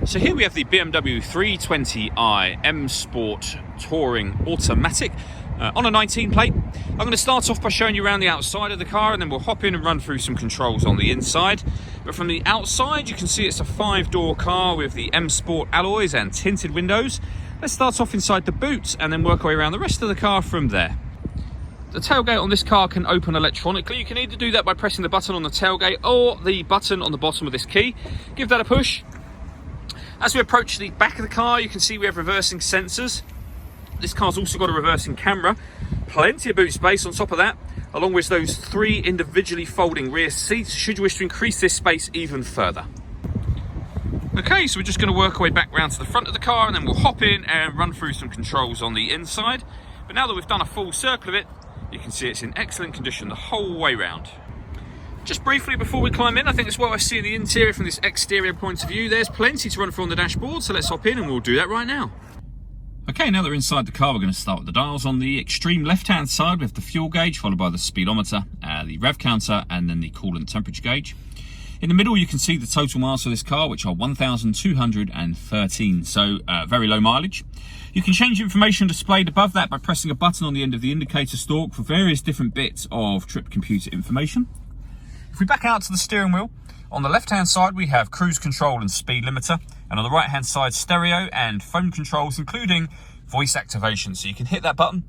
So here we have the BMW 320i M Sport Touring Automatic on a 19 plate. I'm going to start off by showing you around the outside of the car, and then we'll hop in and run through some controls on the inside. But from the outside you can see it's a 5-door car with the M Sport alloys and tinted windows. Let's start off inside the boot and then work our way around the rest of the car from there. The tailgate on this car can open electronically. You can either do that by pressing the button on the tailgate or the button on the bottom of this key. Give that a push. As we approach the back of the car, you can see we have reversing sensors. This car's also got a reversing camera, plenty of boot space on top of that, along with those 3 individually folding rear seats, should you wish to increase this space even further. Okay, so we're just going to work our way back round to the front of the car, and then we'll hop in and run through some controls on the inside. But now that we've done a full circle of it, you can see it's in excellent condition the whole way round. Just briefly before we climb in, I think it's what I see in the interior from this exterior point of view. There's plenty to run through on the dashboard, so let's hop in and we'll do that right now. Okay, now that we're inside the car, we're going to start with the dials. On the extreme left-hand side, we have the fuel gauge, followed by the speedometer, the rev counter, and then the coolant temperature gauge. In the middle, you can see the total miles for this car, which are 1,213, so very low mileage. You can change information displayed above that by pressing a button on the end of the indicator stalk for various different bits of trip computer information. If we back out to the steering wheel, on the left-hand side we have cruise control and speed limiter, and on the right-hand side stereo and phone controls, including voice activation. So you can hit that button,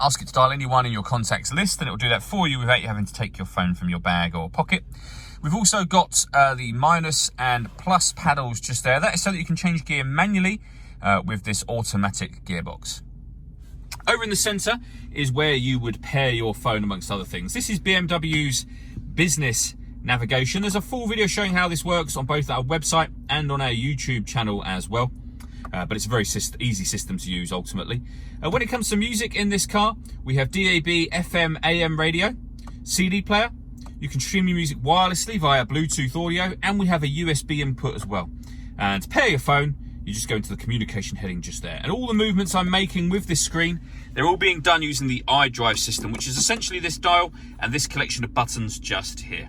ask it to dial anyone in your contacts list, and it will do that for you without you having to take your phone from your bag or pocket. We've also got the minus and plus paddles just there. That is so that you can change gear manually with this automatic gearbox. Over in the centre is where you would pair your phone, amongst other things. This is BMW's business navigation. There's a full video showing how this works on both our website and on our YouTube channel as well. But it's a very easy system to use ultimately. When it comes to music in this car, we have DAB, FM, AM radio, CD player. You can stream your music wirelessly via Bluetooth audio, and we have a USB input as well. And to pair your phone, you just go into the communication heading just there. And all the movements I'm making with this screen, they're all being done using the iDrive system, which is essentially this dial and this collection of buttons just here.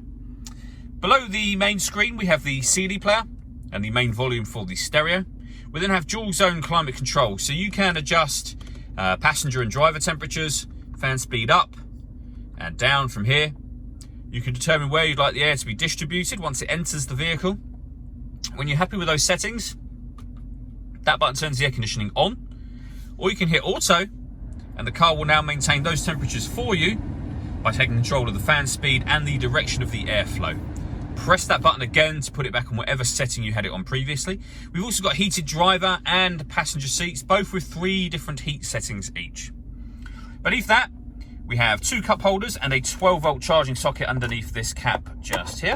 Below the main screen, we have the CD player and the main volume for the stereo. We then have dual zone climate control, so you can adjust passenger and driver temperatures, fan speed up and down from here. You can determine where you'd like the air to be distributed once it enters the vehicle. When you're happy with those settings, that button turns the air conditioning on, or you can hit auto and the car will now maintain those temperatures for you by taking control of the fan speed and the direction of the airflow. Press that button again to put it back on whatever setting you had it on previously. We've also got heated driver and passenger seats, both with 3 different heat settings each. Beneath that, we have 2 cup holders and a 12-volt charging socket underneath this cap just here.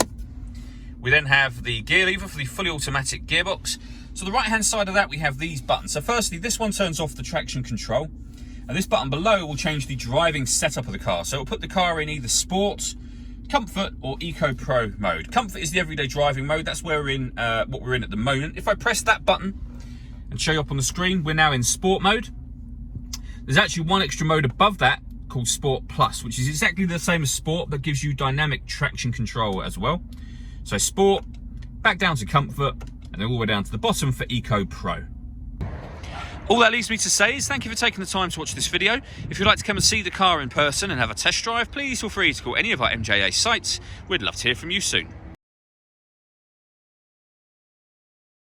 We then have the gear lever for the fully automatic gearbox. So the right-hand side of that, we have these buttons. So firstly, this one turns off the traction control, and this button below will change the driving setup of the car. So it'll put the car in either Sport, Comfort, or Eco Pro mode. Comfort is the everyday driving mode. That's where we're in, what we're in at the moment. If I press that button and show you up on the screen, we're now in Sport mode. There's actually one extra mode above that called Sport Plus, which is exactly the same as Sport, but gives you dynamic traction control as well. So Sport, back down to Comfort, and then all the way down to the bottom for Eco Pro. All that leaves me to say is thank you for taking the time to watch this video. If you'd like to come and see the car in person and have a test drive, please feel free to call any of our MJA sites. We'd love to hear from you soon.